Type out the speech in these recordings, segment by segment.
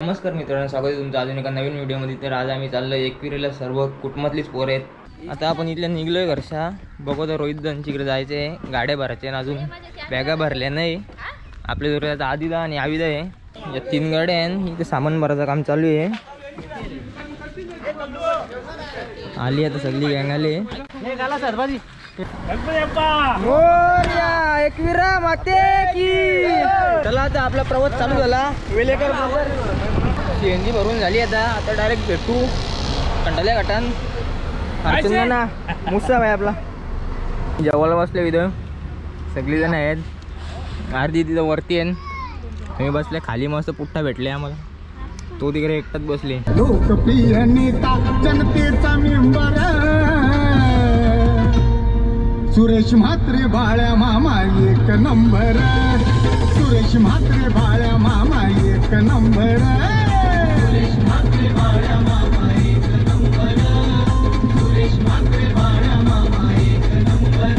नमस्कार मित्रांनो, स्वागत आहे तुमचं अजून एका नवीन व्हिडिओमध्ये. तर आज आम्ही चाललोय एकविरेला, सर्व कुटुंबातलीच पोरं आहेत. आता आपण इथल्या निघलोय घरच्या. बघू तर रोहित दांच्याकडे जायचं आहे, गाड्या भरायच्या आणि अजून बॅगा भरल्या नाही. आपल्या जवळ आता आदिदा आणि आविदा आहे, या 3 गाड्या आहेत. इथे सामान भरायचं काम चालू आहे. आली आता सगळी गँग आली. एकविरा माते की. चला आता आपला प्रवास चालू झाला. वेलेकर सीएनजी भरून झाली. आता डायरेक्ट भेटू कंटाल्या घाटान. अडचण ना मुस्सा आहे आपला. जेवायला बसले इथं सगळी जण आहेत. अर्धी तिथं वरती आहे, मी बसले खाली. मस्त पुट्टा भेटले आम्हाला, तो तिकडे एकटाच बसले. लोकप्रिय नेता जनतेचा मेंबर सुरेश म्हात्रे बाळ्या मामा एक नंबर. सुरेश म्हात्रे बाळ्या मामा एक नंबर. सुरेश म्हात्रे बाळ्या मामा एक नंबर. सुरेश म्हात्रे बाळ्या मामा एक नंबर.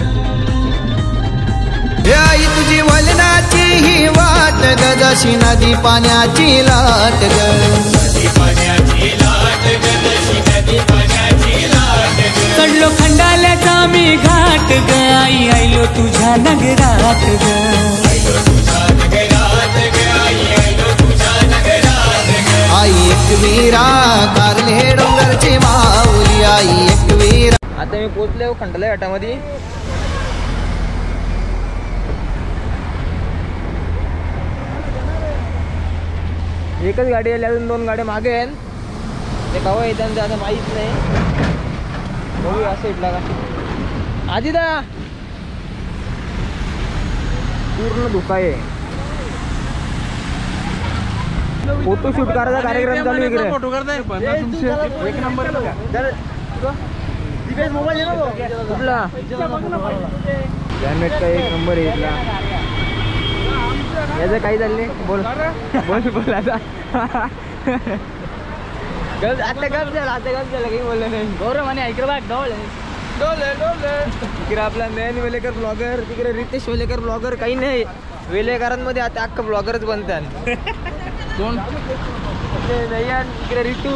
आई तुझी वलनाची ही वाट ग, जशी नदी पाण्याची लाट ग. नदी पाण्याची लाट ग, जशी नदी पाण्याची लाट ग. चढलो खंडाल्याचा मी घाट ग, आई आईलो तुझ्या नगरात ग. आईलो तुझ्या नगरात ग, आई आईलो तुझ्या नगरात ग. आई एकवीरा कारले डोंगरची माऊली. आई एकवीरा. आता मी पोचले खंडाल्या घाटामध्ये. एकच गाडी आली, अजून 2 गाड्या मागे आहेत. ते कवा येतात आता माहीत नाही. बघू असं इथला का आदिदा पूर्ण धुका आहे. फोटोशूट करायचा कार्यक्रम चालू आहे. फोटो करताय एक नंबर कुठला का एक नंबर आहे इथला. याचं काही चालले बोल बोल बोल. आता गप झाला काही बोललं नाही. गौरव आणि ऐकलं बघ डोले तिकडे आपला नयन वेलेकर ब्लॉगर, तिकडे रितेश वेलेकर ब्लॉगर. काही नाही, वेलेकरांमध्ये आता अख्खं ब्लॉगरच बनतात. इकडे रितू.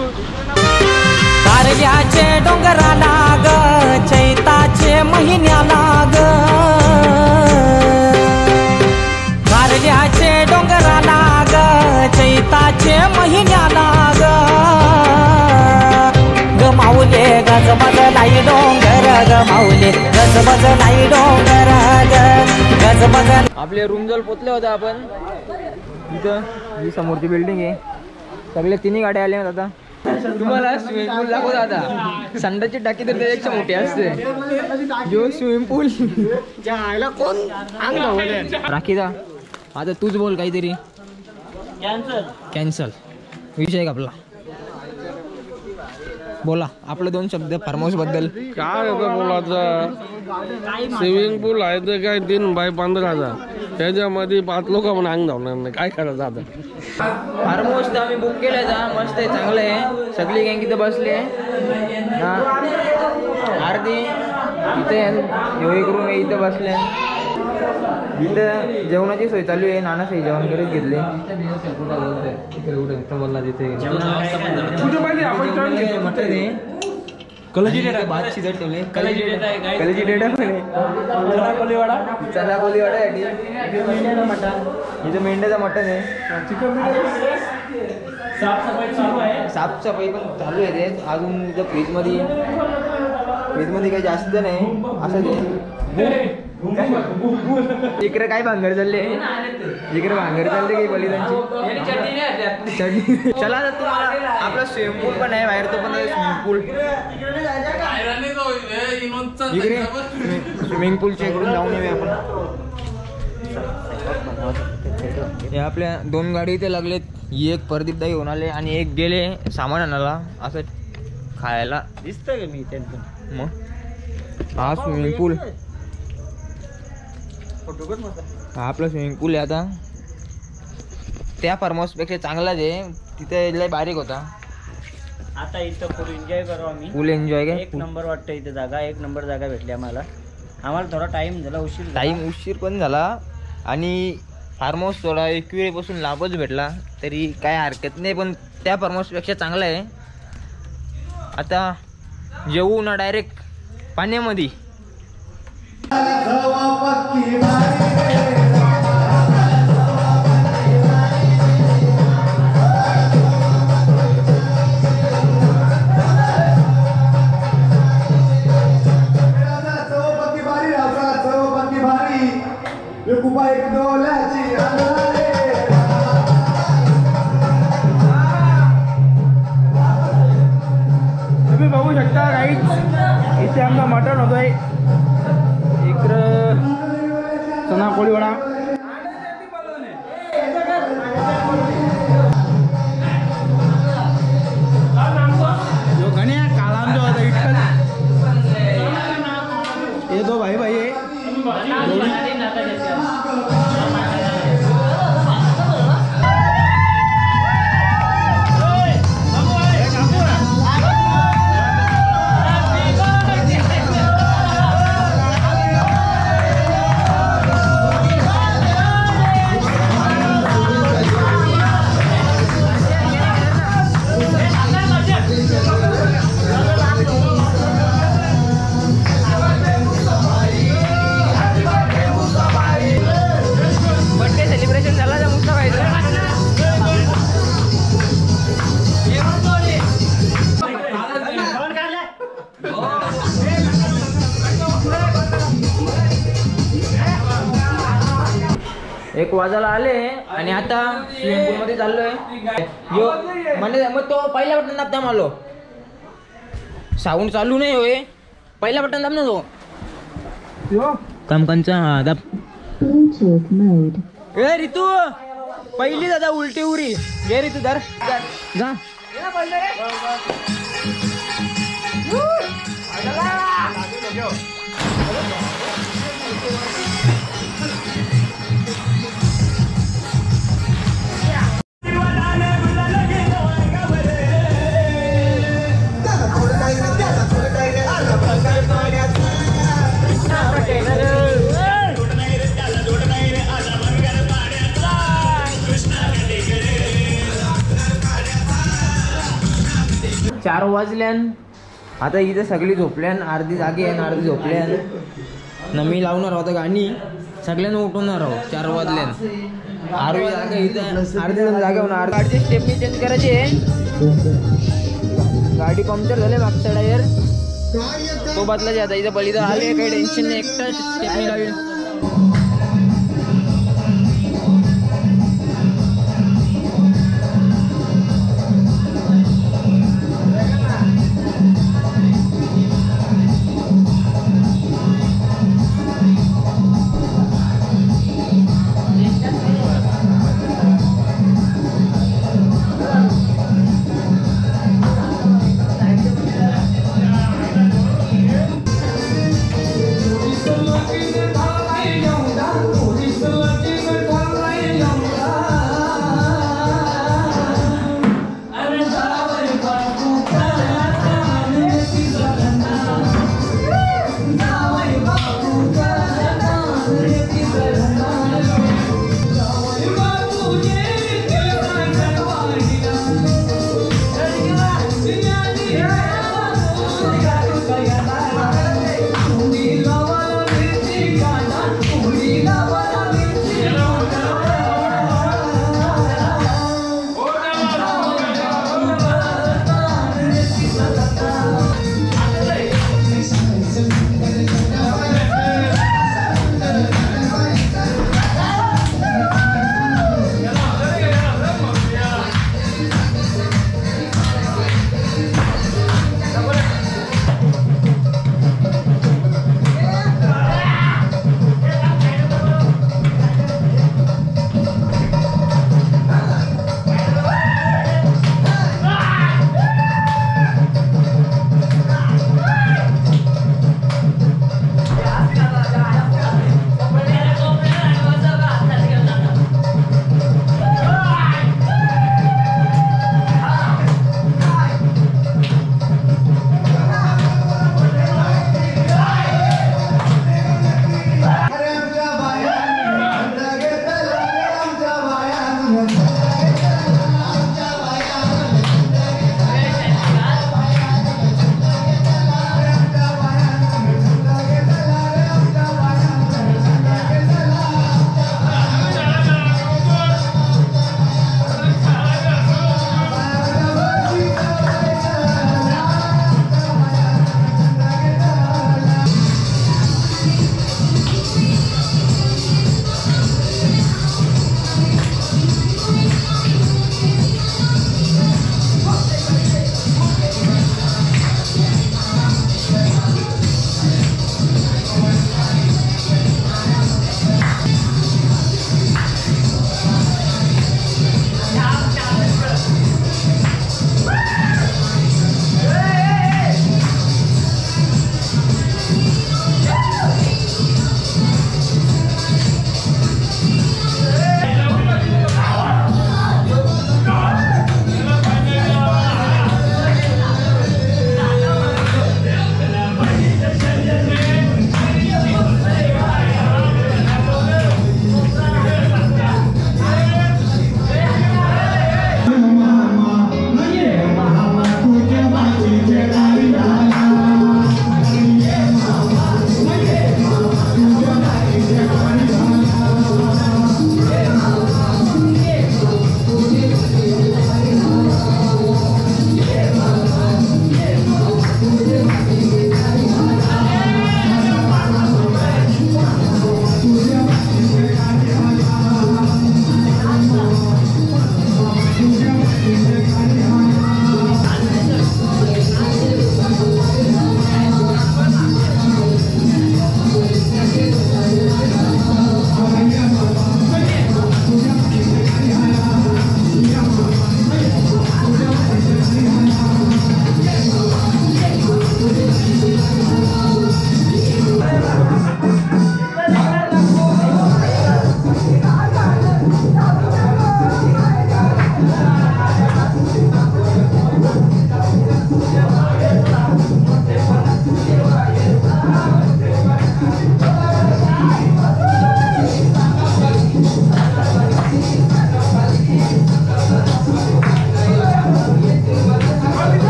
कारल्याचे डोंगराला ग, चैताचे महिन्याला ग. कारल्याचे डोंगराला ग, चैताचे महिन्याला ग. गमावले गजबज लाई डोंगर, गमावले गजबज लाई डोंगर ग, गजबज. आपले रूम जवळ पोचले होते आपण. इथं ही समोरची बिल्डिंग आहे. सगळे 3 गाड्या आल्या आता. तुम्हाला स्विमिंग पूल दाखवतो. आता संडाची टाकी तर त्याच्यापेक्षा मोठी असते. जो स्विमिंग पूल कोण राखीदा. आता तूच बोल काहीतरी. कॅन्सल विषय आपला. बोला आपलं 2 शब्द फार्म हाऊस बद्दल. काय होतं बोलायचं. स्विमिंग पूल आहे तर काय 3 बाय 15,000, त्याच्यामध्ये 5 लोक म्हणून अंग धावणार नाही. काय करायचं आता. फार्म हाऊस तर आम्ही बुक केलं जा. मस्त आहे, चांगलं आहे. सगळी गँग इथं बसले. अर्धी इथे एक रूम आहे, इथं बसले. इथं जेवणाची सोय चालू आहे. नानासाई जेवण करत घेतले. बोलला तिथे मटन आहे. कलजी डेटा भात शिजत ठेवले. कलजी डेटा चना कोलीवाडा आहे. मटन इथं मेंढ्याचं मटन आहे. साफसफाई पण चालू आहे. ते अजून इथं फ्रीजमध्ये काही जास्त नाही. असं इकडे काय भांगर चालले. इकडे भांगर चालले काही बलिदानची चटणी. चला तर तुम्हाला आपला स्विमिंग पूल पण आहे बाहेर. तो पण स्विमिंग पूल इकडे स्विमिंग पूलच्या इकडून जाऊन येऊया आपण. हे आपल्या 2 गाडी इथे लागलेत. एक परदीपदाई होऊन आले आणि एक गेले सामान आणायला. असं खायला दिसतं का मी त्यांचं. मग हा स्विमिंग पूल, हा आपला स्विमिंग पूल आहे. आता त्या फार्म हाऊसपेक्षा चांगलाच आहे. तिथे लय बारीक होता. आता इथं फुल एन्जॉय करू आम्ही. फुल एन्जॉय काय. एक नंबर वाटतं इथं जागा. एक नंबर जागा भेटली आम्हाला. थोडा टाइम झाला, उशीर पण झाला. आणि फार्म हाऊस थोडा एकविरेपासून लाभच भेटला तरी काय हरकत नाही, पण त्या फार्म हाऊसपेक्षा चांगला आहे. आता जेवू ना डायरेक्ट पाण्यामध्ये. तुम्ही बघू शकता गाईज, इथे आमचा मटण होतोय. इकडं चना पोळी वडा. जो गण्या काला जो होता विठ्ठल, ये दो भाई भाई एक वाजायला आले आणि आता स्विमिंग पूल मध्ये चाललोय. म्हणजे मग तो पहिला बटन दाबता मालो, साऊंड चालू नाही होय. पहिला बटन दाब ना तो कमकनचा. हा दाब. ए रितू पहिली दादा उलटी उरी घे रितू धर जा. चार वाजल्यान आता इथे सगळी झोपल्यान, अर्धी जागी आहे अर्धी झोपल्यान. न मी लावणार होता गाणी, सगळ्यांना उठवणार आहोत. 4 वाजल्यान आरवी जागा इथं, अर्धी जण जागा होणार. गाडीची स्टेपनी चेंज करायची आहे. गाडी पंक्चर झाले मागचा टायर, तो बदलायचा. आता इथं बलिदा आले, काही टेन्शन नाही, एकटा स्टेपनी लावेल.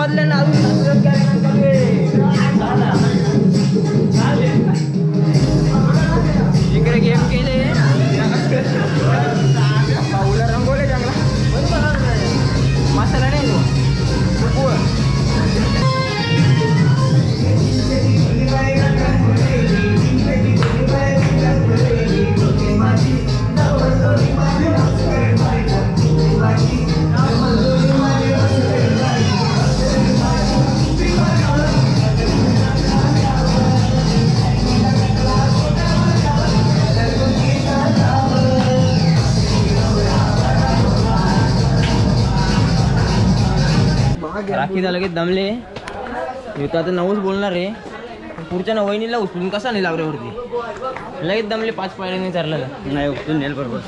वाजले ना अजून कार्यक्रम चालू आहे. इकडे गेम केले पाऊला रंगवले चांगला मसाला नाही तो राखी झालं की दमले मी तर आता नऊच बोलणार आहे पुढच्या वहिनीला उचलून कसा नाही लावल्यावरती लगेच दमले 5 पायऱ्याने चालला नाही उचलून नेल बरोबर.